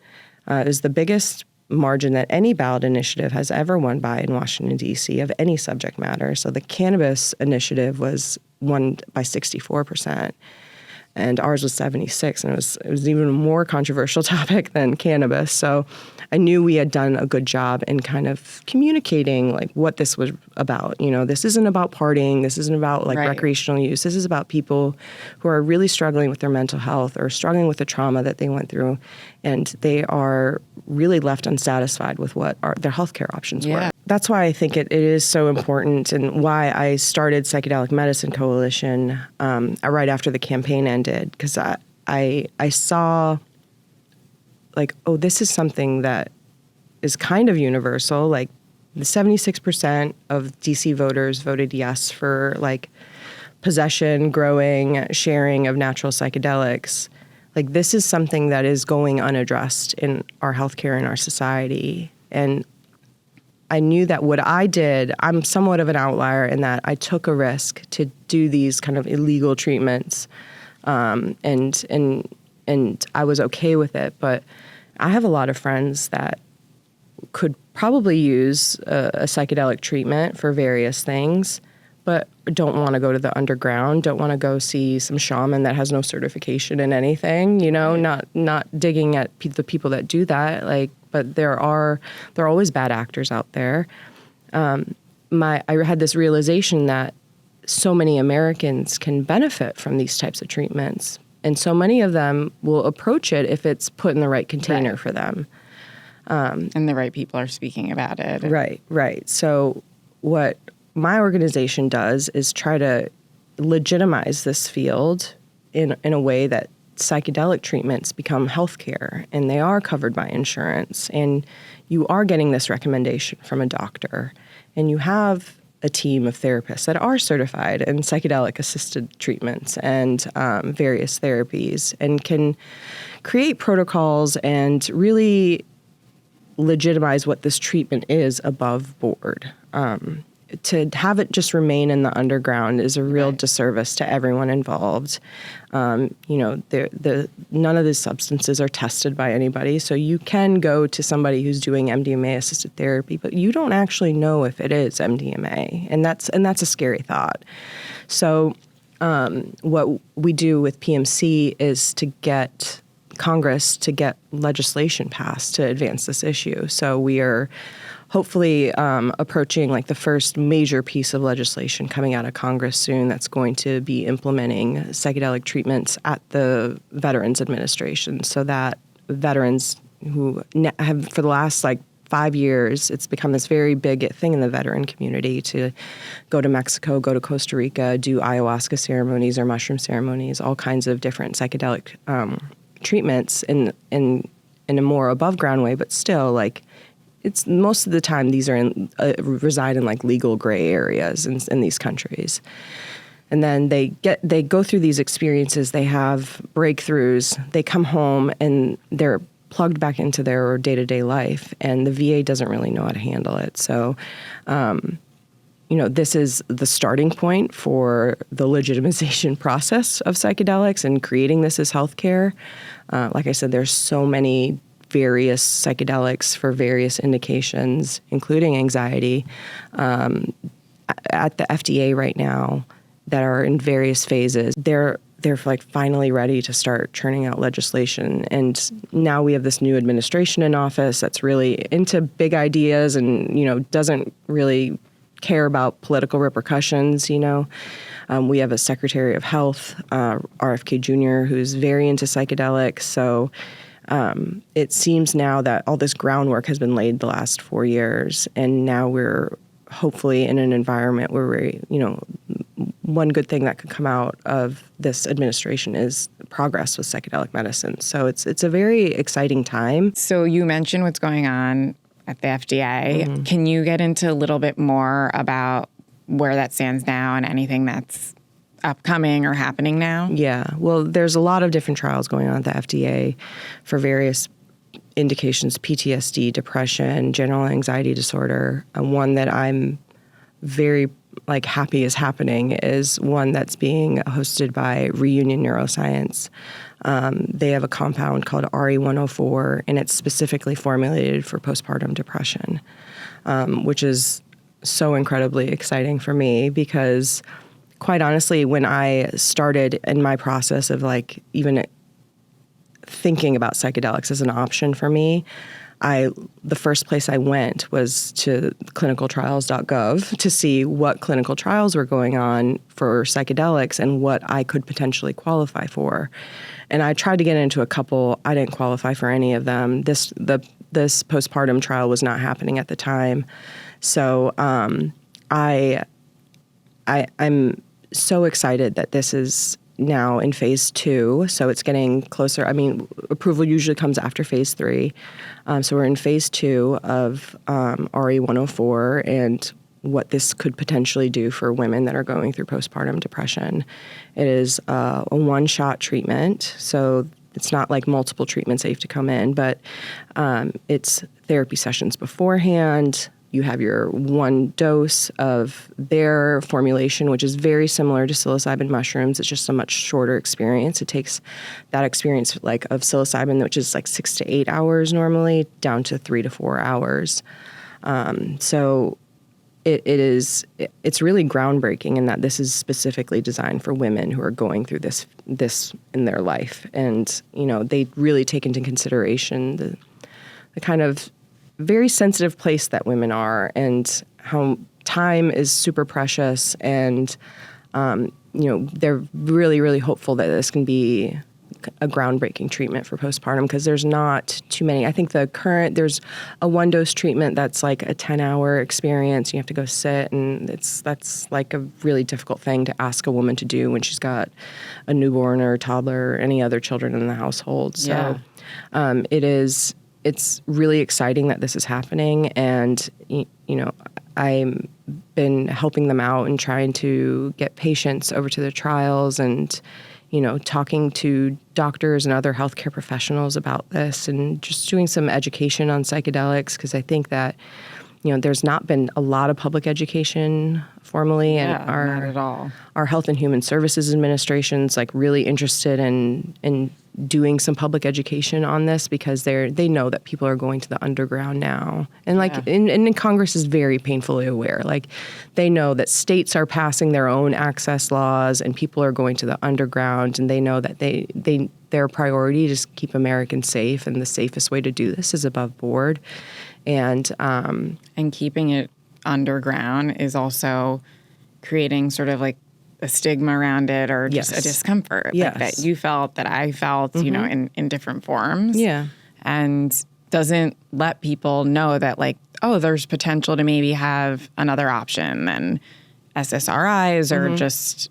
It was the biggest margin that any ballot initiative has ever won by in Washington, D.C. of any subject matter. So the cannabis initiative was won by 64%. And ours was 76, and it was even a more controversial topic than cannabis. So I knew we had done a good job in kind of communicating like what this was about. You know, this isn't about partying. This isn't about like recreational use. This is about people who are really struggling with their mental health or struggling with the trauma that they went through, and they are really left unsatisfied with what their healthcare options were. That's why I think it is so important, and why I started Psychedelic Medicine Coalition right after the campaign ended, because I saw like, oh, this is something that is kind of universal. Like the 76% of DC voters voted yes for like possession, growing, sharing of natural psychedelics. Like this is something that is going unaddressed in our healthcare and our society. And I knew that what I did, I'm somewhat of an outlier in that I took a risk to do these kind of illegal treatments, and I was okay with it. But I have a lot of friends that could probably use a psychedelic treatment for various things, but don't want to go to the underground, don't want to go see some shaman that has no certification in anything, you know, not digging at the people that do that, like. But there are always bad actors out there. I had this realization that so many Americans can benefit from these types of treatments, and so many of them will approach it if it's put in the right container for them. And the right people are speaking about it. Right. So what my organization does is try to legitimize this field in a way that psychedelic treatments become healthcare, and they are covered by insurance, and you are getting this recommendation from a doctor, and you have a team of therapists that are certified in psychedelic-assisted treatments and various therapies, and can create protocols and really legitimize what this treatment is above board. To have it just remain in the underground is a real disservice to everyone involved. You know, none of these substances are tested by anybody, so you can go to somebody who's doing MDMA-assisted therapy, but you don't actually know if it is MDMA, and that's a scary thought. So, what we do with PMC is to get Congress to get legislation passed to advance this issue. So we are hopefully approaching like the first major piece of legislation coming out of Congress soon that's going to be implementing psychedelic treatments at the Veterans Administration, so that veterans who have for the last like 5 years, it's become this very big thing in the veteran community to go to Mexico, go to Costa Rica, do ayahuasca ceremonies or mushroom ceremonies, all kinds of different psychedelic treatments in a more above ground way, but still like it's most of the time these are reside in like legal gray areas in these countries. And then they go through these experiences, they have breakthroughs, they come home and they're plugged back into their day-to-day life, and the VA doesn't really know how to handle it. So, you know, this is the starting point for the legitimization process of psychedelics and creating this as healthcare. Like I said, there's so many various psychedelics for various indications, including anxiety, at the FDA right now that are in various phases. They're like finally ready to start churning out legislation. And now we have this new administration in office that's really into big ideas and, you know, doesn't really care about political repercussions, you know. We have a Secretary of Health, RFK Jr., who's very into psychedelics. So it seems now that all this groundwork has been laid the last 4 years, and now we're hopefully in an environment where we, one good thing that could come out of this administration is progress with psychedelic medicine. So it's a very exciting time. So you mentioned what's going on at the FDA. Mm-hmm. Can you get into a little bit more about where that stands now and anything that's upcoming or happening now? Yeah. Well, there's a lot of different trials going on at the FDA for various indications: PTSD, depression, general anxiety disorder. One that I'm very happy is happening is one that's being hosted by Reunion Neuroscience. They have a compound called RE104, and it's specifically formulated for postpartum depression, which is so incredibly exciting for me because, quite honestly, when I started in my process of even thinking about psychedelics as an option for me, the first place I went was to clinicaltrials.gov to see what clinical trials were going on for psychedelics and what I could potentially qualify for. And I tried to get into a couple. I didn't qualify for any of them. This postpartum trial was not happening at the time. So I'm so excited that this is now in phase 2, so it's getting closer. I mean, approval usually comes after phase 3. So we're in phase 2 of RE104 and what this could potentially do for women that are going through postpartum depression. It is a one-shot treatment, so it's not like multiple treatments that you have to come in, but it's therapy sessions beforehand. You have your one dose of their formulation, which is very similar to psilocybin mushrooms. It's just a much shorter experience. It takes that experience of psilocybin, which is 6 to 8 hours normally, down to 3 to 4 hours. So it's really groundbreaking in that this is specifically designed for women who are going through this in their life. And, they really take into consideration the kind of very sensitive place that women are and how time is super precious. And, they're really, really hopeful that this can be a groundbreaking treatment for postpartum because there's not too many. I think there's a one-dose treatment that's a 10-hour experience. You have to go sit, and that's a really difficult thing to ask a woman to do when she's got a newborn or a toddler or any other children in the household. So it's really exciting that this is happening, and I've been helping them out and trying to get patients over to the trials and talking to doctors and other healthcare professionals about this and just doing some education on psychedelics because I think that there's not been a lot of public education formally, and not at all. Our Health and Human Services Administration's really interested in doing some public education on this because they know that people are going to the underground now, and and Congress is very painfully aware. They know that states are passing their own access laws, and people are going to the underground, and they know that their priority is to keep Americans safe, and the safest way to do this is above board. And keeping it underground is also creating sort of a stigma around it or just a discomfort that you felt, that I felt, mm-hmm. in different forms. Yeah. And doesn't let people know that there's potential to maybe have another option than SSRIs or mm-hmm. just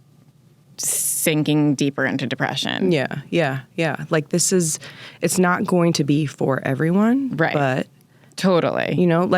sinking deeper into depression. Yeah. It's not going to be for everyone. Right. But totally.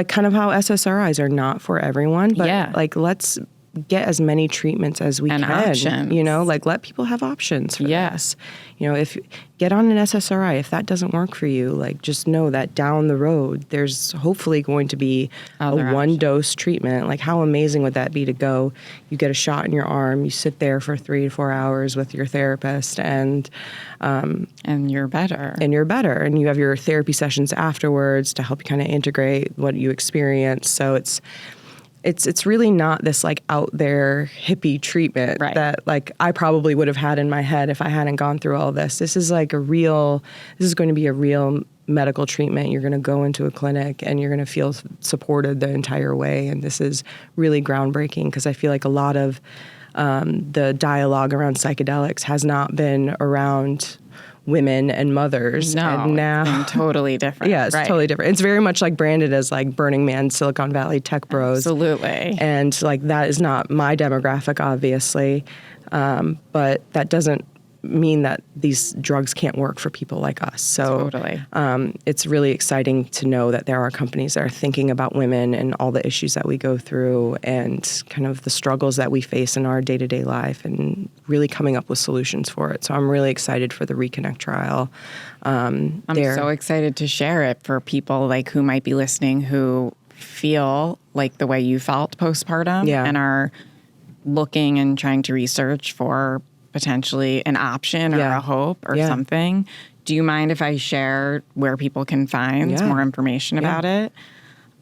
Kind of how SSRIs are not for everyone, but let's get as many treatments as we and can. Options. Let people have options for this. If get on an SSRI, if that doesn't work for you, just know that down the road, there's hopefully going to be a one-dose treatment. How amazing would that be to go, you get a shot in your arm, you sit there for 3 to 4 hours with your therapist, and you're better. And you have your therapy sessions afterwards to help you kind of integrate what you experience. So it's really not this out there hippie treatment that I probably would have had in my head if I hadn't gone through all this. This is going to be a real medical treatment. You're going to go into a clinic and you're going to feel supported the entire way. And this is really groundbreaking because I feel like a lot of the dialogue around psychedelics has not been around women and mothers. No, and now it's been totally different. Yeah, it's totally different. It's very much like branded as like Burning Man, Silicon Valley tech bros. Absolutely. And like that is not my demographic, obviously. But that doesn't mean that these drugs can't work for people like us. So Totally. It's really exciting to know that there are companies that are thinking about women and all the issues that we go through and kind of the struggles that we face in our day-to-day life and really coming up with solutions for it. So I'm really excited for the Reconnect trial. I'm so excited to share it for people like who might be listening who feel like the way you felt postpartum and are looking and trying to research for potentially an option or a hope or something. Do you mind if I share where people can find more information about it?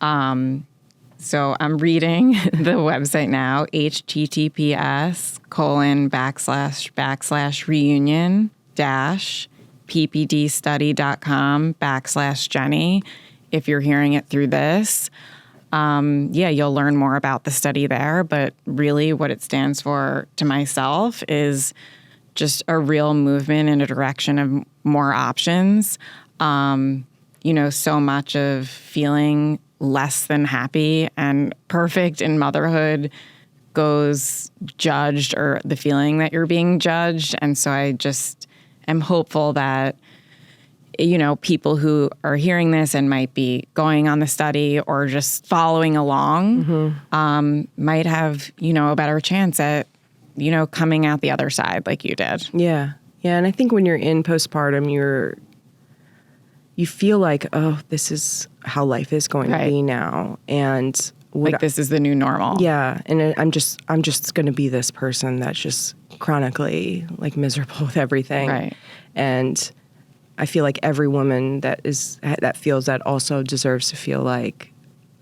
So I'm reading the website now, https://ppdstudy.com/Jenny. If you're hearing it through this, you'll learn more about the study there. But really what it stands for to myself is just a real movement in a direction of more options. So much of feeling less than happy and perfect in motherhood goes judged, or the feeling that you're being judged. And so I just am hopeful that people who are hearing this and might be going on the study or just following along might have, a better chance at, coming out the other side like you did. Yeah. Yeah. And I think when you're in postpartum, you feel like, oh, this is how life is going to be now. And this is the new normal. Yeah. And I'm just going to be this person that's just chronically like miserable with everything. Right. And I feel like every woman that feels that also deserves to feel like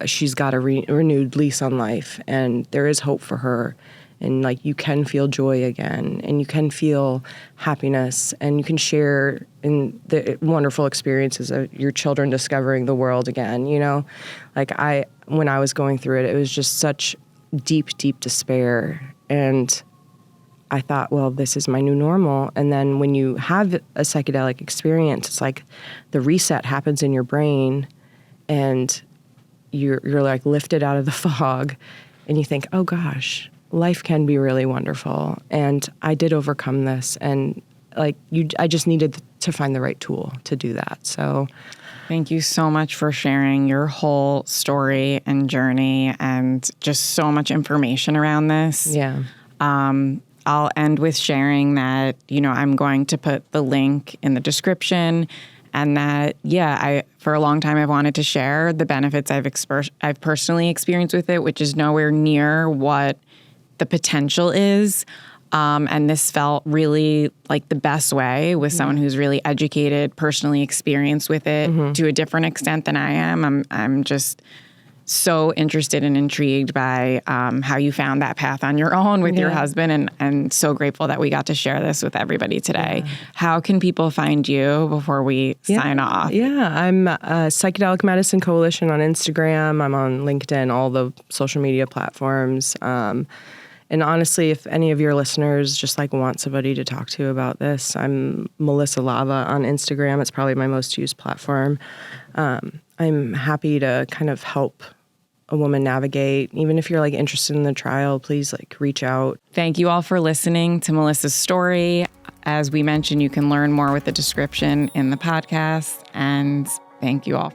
she's got a renewed lease on life, and there is hope for her, and like you can feel joy again, and you can feel happiness, and you can share in the wonderful experiences of your children discovering the world again. Like when I was going through it, it was just such deep, deep despair, and I thought, well, this is my new normal. And then when you have a psychedelic experience, it's like the reset happens in your brain and you're like lifted out of the fog and you think, oh gosh, life can be really wonderful. And I did overcome this. And I just needed to find the right tool to do that. So thank you so much for sharing your whole story and journey and just so much information around this. Yeah. I'll end with sharing that, I'm going to put the link in the description, and that, for a long time I've wanted to share the benefits I've personally experienced with it, which is nowhere near what the potential is. And this felt really like the best way with someone who's really educated, personally experienced with it to a different extent than I am. I'm just so interested and intrigued by how you found that path on your own with your husband, and so grateful that we got to share this with everybody today. Yeah. How can people find you before we sign off? Yeah, I'm Psychedelic Medicine Coalition on Instagram. I'm on LinkedIn, all the social media platforms. And honestly, if any of your listeners just want somebody to talk to about this, I'm Melissa Lava on Instagram. It's probably my most used platform. I'm happy to kind of help a woman navigate. Even if you're interested in the trial, please reach out. Thank you all for listening to Melissa's story. As we mentioned, you can learn more with the description in the podcast. And thank you all.